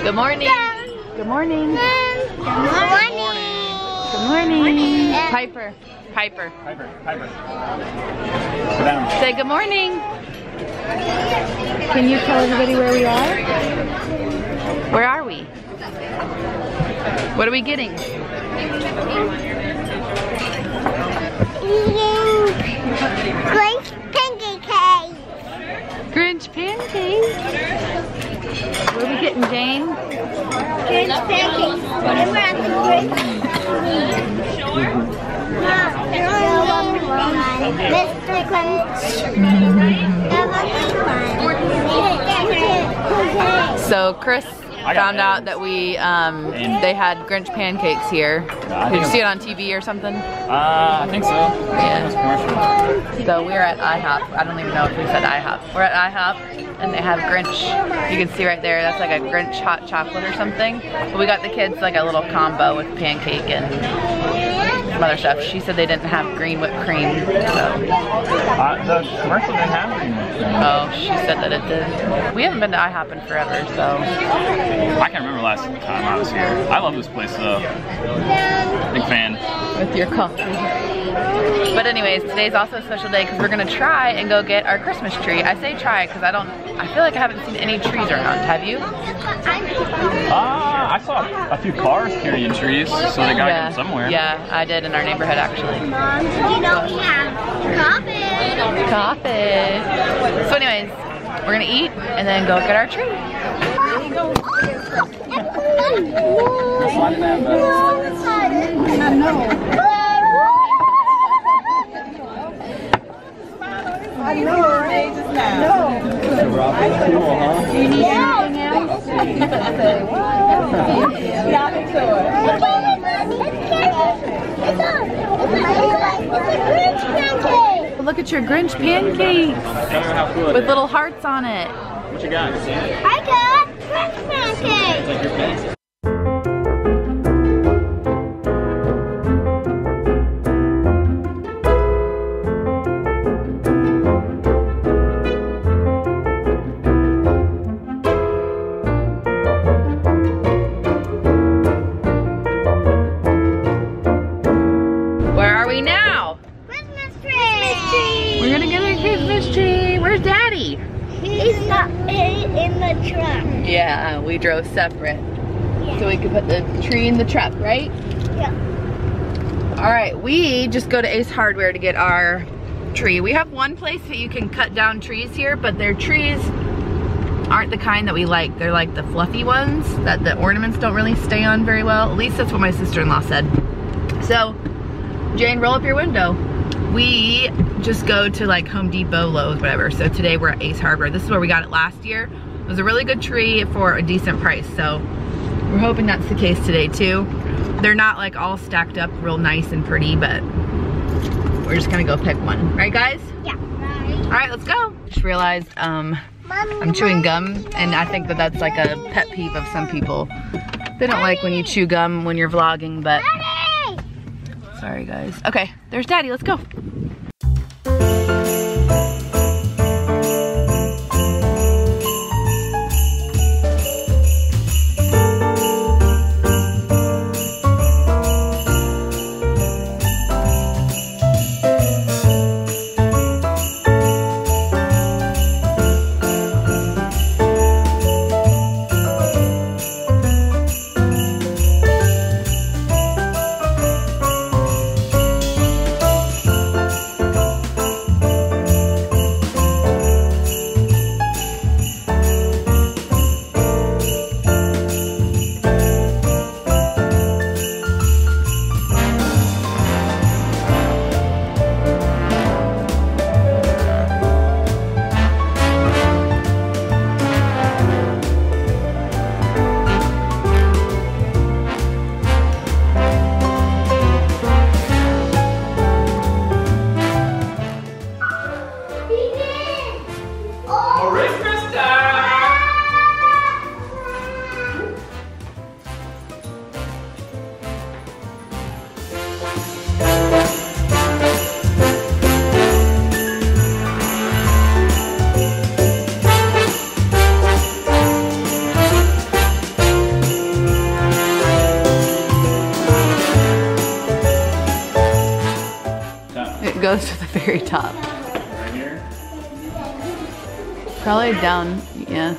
Good morning. Good morning. Good morning. Good morning. Piper. Piper. Piper. Piper. Sit down. Say good morning. Can you tell everybody where we are? Where are we? What are we getting? Grinch pancake. Grinch pancakes. What are we getting, Jane? Grinch pancakes. Remember at the Grinch? Mr. Grinch. So Chris found out that they had Grinch pancakes here. Did you see it on TV or something? I think so. Yeah. So we're at IHOP. I don't even know if we said IHOP. We're at IHOP and they have Grinch. You can see right there, that's like a Grinch hot chocolate or something. But we got the kids like a little combo with pancake and some other stuff. She said they didn't have green whipped cream, so. The commercial didn't have green whipped cream. Oh, she said that it did. We haven't been to IHOP in forever, so. I can't remember last time I was here. I love this place though. Big fan. With your coffee. But anyways, today's also a special day because we're gonna try and go get our Christmas tree. I say try because I feel like I haven't seen any trees around. Have you? I saw a few cars carrying trees, so they got them somewhere. Yeah, I did in our neighborhood actually. Mom, you know we have coffee. Coffee. So anyways, we're gonna eat and then go get our tree. I know her age is now. No. Cool, huh? Do you need anything else? Stop it to her. Look at your Grinch pancakes with little hearts on it. What you got? I got Grinch pancakes. Like your face? He's not in the truck. Yeah, we drove separate. Yeah. So we could put the tree in the truck, right? Yeah. Alright, we just go to Ace Hardware to get our tree. We have one place that you can cut down trees here, but their trees aren't the kind that we like. They're like the fluffy ones that the ornaments don't really stay on very well. At least that's what my sister-in-law said. So, Jane, roll up your window. We just go to like Home Depot, Lowe's, whatever. So today we're at Ace Hardware. This is where we got it last year. It was a really good tree for a decent price. So we're hoping that's the case today too. They're not like all stacked up real nice and pretty, but we're just gonna go pick one. Right, guys? Yeah. All right, let's go. Just realized I'm chewing gum, and I think that that's like a pet peeve of some people. They don't like when you chew gum when you're vlogging, but sorry guys. Okay, there's Daddy, let's go. goes to the very top. Right here? Probably down, yeah.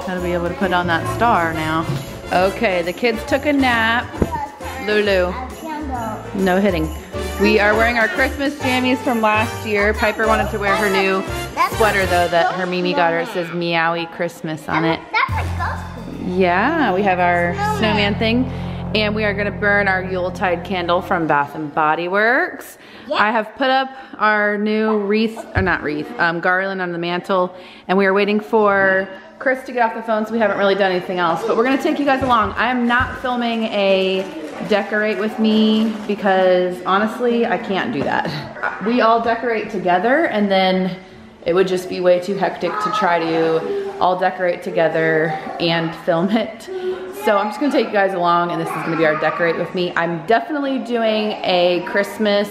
Gotta be able to put on that star now. Okay, the kids took a nap. Lulu, no hitting. We are wearing our Christmas jammies from last year. Piper wanted to wear her new sweater though that her Mimi got her. It says Meowie Christmas on it. Yeah, we have our snowman thing. And we are gonna burn our Yuletide candle from Bath and Body Works. I have put up our new wreath, or not wreath, garland on the mantle. And we are waiting for Chris to get off the phone, so we haven't really done anything else. But we're gonna take you guys along. I am not filming a decorate with me because honestly, I can't do that. We all decorate together and then it would just be way too hectic to try to all decorate together and film it. So I'm just gonna take you guys along and this is gonna be our decorate with me. I'm definitely doing a Christmas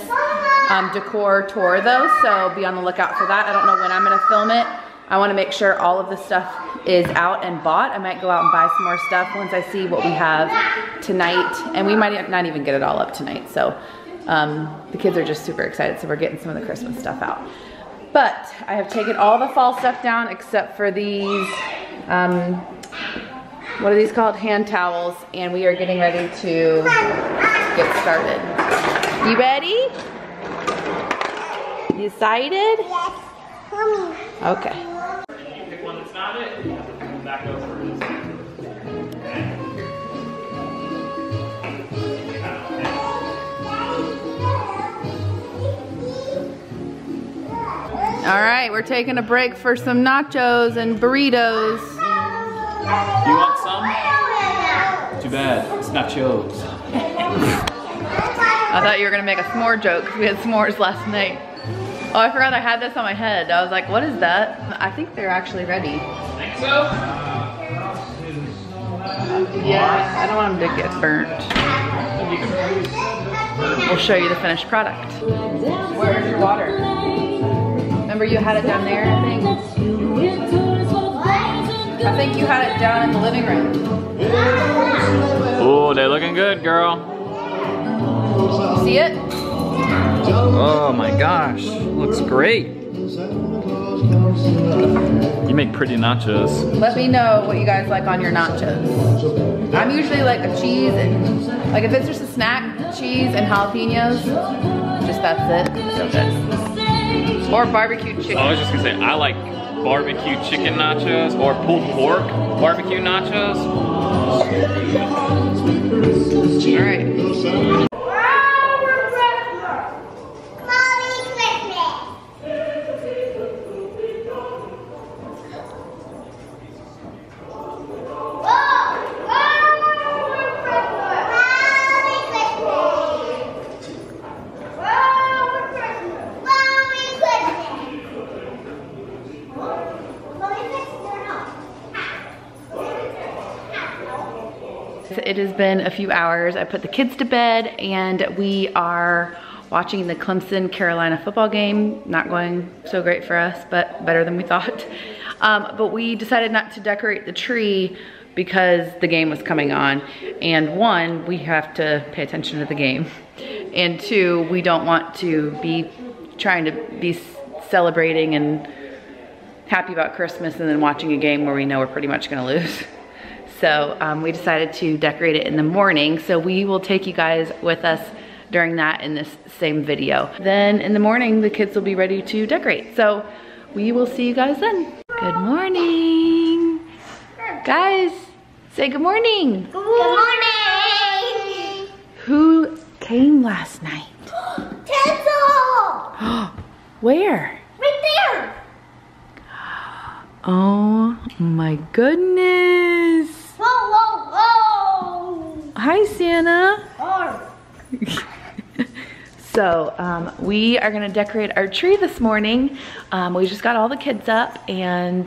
decor tour though, so be on the lookout for that. I don't know when I'm gonna film it. I wanna make sure all of the stuff is out and bought. I might go out and buy some more stuff once I see what we have tonight. And we might not even get it all up tonight. So the kids are just super excited. So we're getting some of the Christmas stuff out. But I have taken all the fall stuff down except for these, what are these called? Hand towels. And we are getting ready to get started. You ready? You excited? Yes. Mommy. Okay. Pick one that's not it, you have to come back over. All right, we're taking a break for some nachos and burritos. You want some? Too bad, it's nachos. I thought you were gonna make a s'more joke because we had s'mores last night. Oh, I forgot I had this on my head. I was like, what is that? I think they're actually ready. Think so? Yeah, I don't want them to get burnt. We'll show you the finished product. Where's your water? Remember you had it down there, I think? I think you had it down in the living room. Oh, they're looking good, girl. You see it? Oh my gosh, looks great. You make pretty nachos. Let me know what you guys like on your nachos. I'm usually like a cheese and, like if it's just a snack, cheese and jalapenos, just that's it, so good. Or barbecue chicken. I was just gonna say, I like barbecue chicken nachos or pulled pork barbecue nachos. All right. It has been a few hours. I put the kids to bed and we are watching the Clemson-Carolina football game. Not going so great for us, but better than we thought. But we decided not to decorate the tree because the game was coming on. And one, we have to pay attention to the game. And two, we don't want to be trying to be celebrating and happy about Christmas and then watching a game where we know we're pretty much gonna lose. So we decided to decorate it in the morning. So we will take you guys with us during that in this same video. Then in the morning, the kids will be ready to decorate. So we will see you guys then. Good morning. Guys, say good morning. Good morning. Who came last night? Tinsel. Where? Right there. Oh my goodness. Whoa, whoa, whoa. Hi, Santa. Oh. So we are gonna decorate our tree this morning. We just got all the kids up and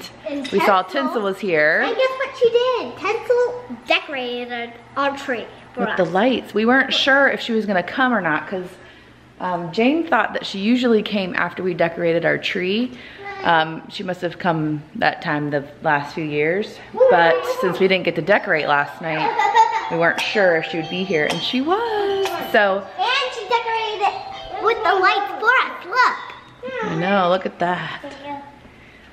we saw Tinsel was here. And guess what she did? Tinsel decorated our tree for With us. the lights. We weren't sure if she was gonna come or not because Jane thought that she usually came after we decorated our tree. She must have come that time the last few years, but since we didn't get to decorate last night, we weren't sure if she would be here, and she was. So know, look at that.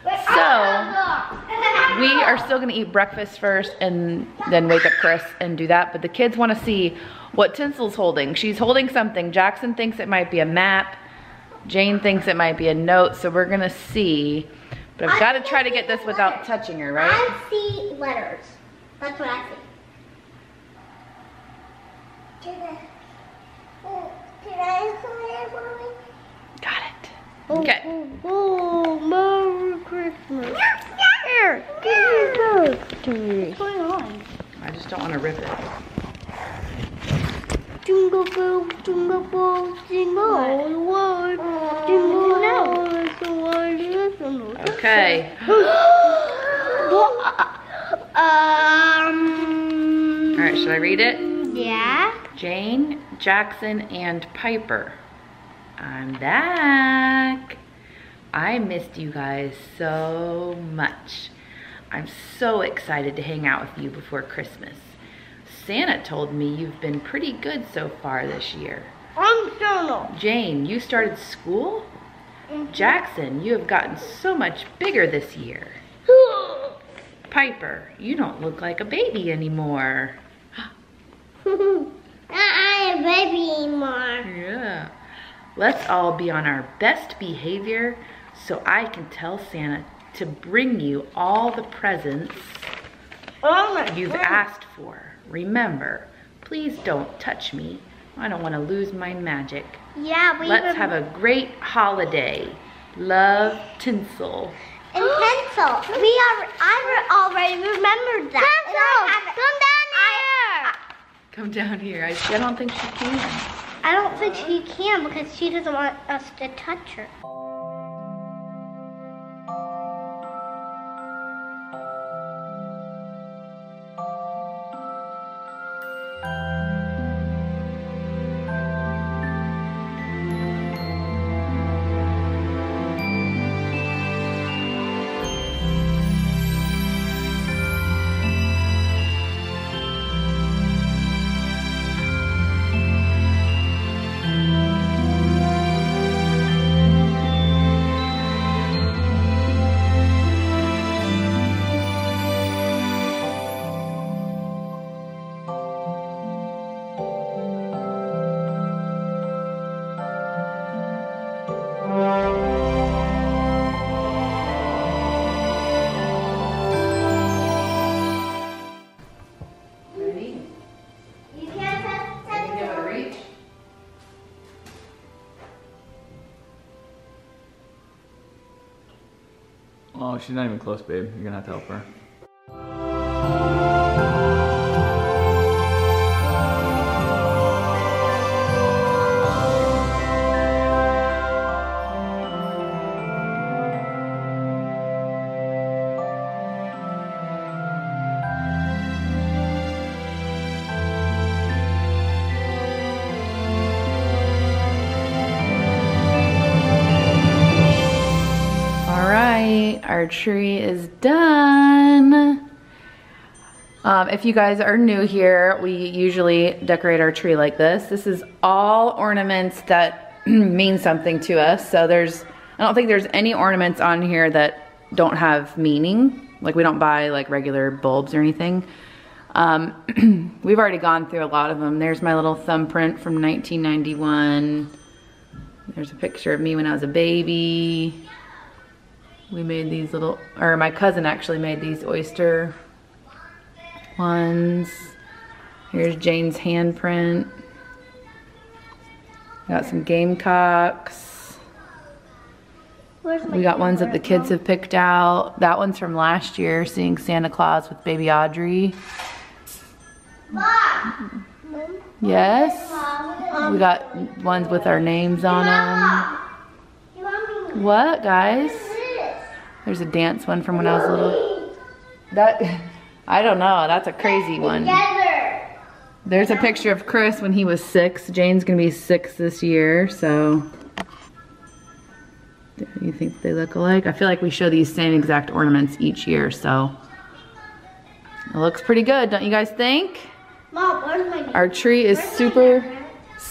So, we are still gonna eat breakfast first and then wake up Chris and do that, but the kids wanna see what Tinsel's holding. She's holding something. Jackson thinks it might be a map. Jane thinks it might be a note, so we're gonna see. But I've gotta try to get this without touching her, right? I see letters. That's what I see. Got it. Okay. Oh, Merry Christmas. Here, what's going on? I just don't want to rip it. Jingle bells, jingle all the way. Jingle all the way. Okay. All right, should I read it? Yeah. Jane, Jackson, and Piper. I'm back. I missed you guys so much. I'm so excited to hang out with you before Christmas. Santa told me you've been pretty good so far this year. I'm Santa. Jane, you started school? Jackson, you have gotten so much bigger this year. Piper, you don't look like a baby anymore. I ain't a baby anymore. Yeah. Let's all be on our best behavior so I can tell Santa to bring you all the presents you've asked for. Remember, please don't touch me. I don't want to lose my magic. Yeah, Let's have a great holiday. Love, Tinsel. And pencil. I already remembered that. Pencil, Come down here. I don't think she can. I don't think she can because she doesn't want us to touch her. Oh, she's not even close, babe. You're gonna have to help her. Our tree is done. If you guys are new here, we usually decorate our tree like this. This is all ornaments that mean something to us. So I don't think there's any ornaments on here that don't have meaning. Like we don't buy like regular bulbs or anything. We've already gone through a lot of them. There's my little thumbprint from 1991. There's a picture of me when I was a baby. We made these little, or my cousin actually made these oyster ones. Here's Jane's handprint. Got some gamecocks. We got ones that the kids have picked out. That one's from last year, seeing Santa Claus with baby Audrey. Mom. Yes. We got ones with our names on them. What, guys? There's a dance one from when I was little. That, I don't know, that's a crazy one. There's a picture of Chris when he was 6. Jane's gonna be 6 this year, so. Do you think they look alike? I feel like we show these same exact ornaments each year, so. It looks pretty good, don't you guys think? Mom, where's my Our tree is super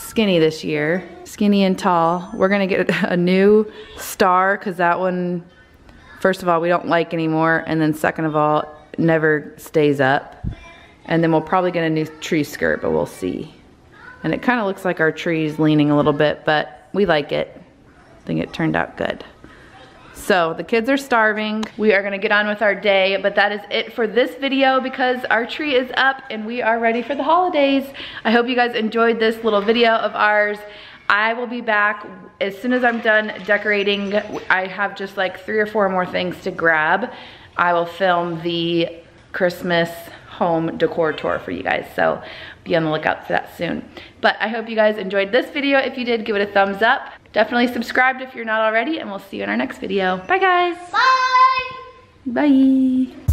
skinny this year. Skinny and tall. We're gonna get a new star because that one, first of all, we don't like anymore. And then second of all, never stays up. And then we'll probably get a new tree skirt, but we'll see. And it kind of looks like our tree's leaning a little bit, but we like it. I think it turned out good. So the kids are starving. We are gonna get on with our day, but that is it for this video because our tree is up and we are ready for the holidays. I hope you guys enjoyed this little video of ours. I will be back as soon as I'm done decorating. I have just like 3 or 4 more things to grab. I will film the Christmas home decor tour for you guys, so be on the lookout for that soon. But I hope you guys enjoyed this video. If you did, give it a thumbs up. Definitely subscribe if you're not already, and we'll see you in our next video. Bye guys. Bye. Bye.